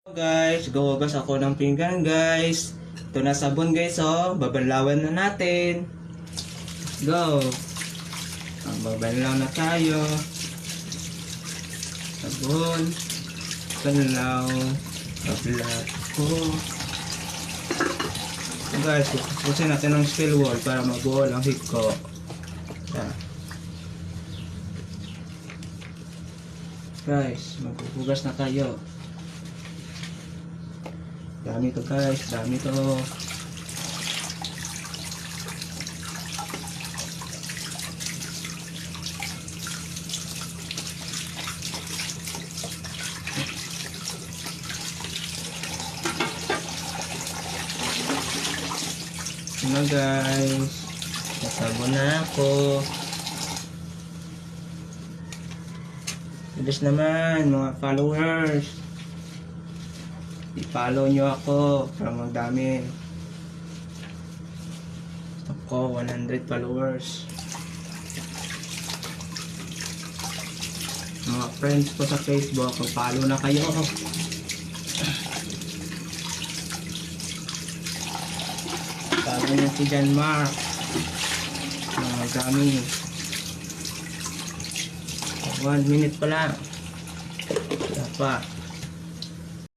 Guys, guhugas ako ng pinggan guys. Ito na sabon guys oh. Babanlawan na natin. Go. Babanlaw na tayo. Sabon. Banlaw. Bablat ko. Guys, pupusin natin ng steel wool para mabuo ang hiko. Yan. Guys, maghuhugas na tayo. Dami to guys, dami to. Ano guys, nasabon na ako. Bilis naman mga followers. I-follow nyo ako para magdami. Ako 100 followers. Mga friends ko sa Facebook, mag-follow na kayo. Follow nyo si John Mark. Mga dami. 1 minute pa lang. Dapat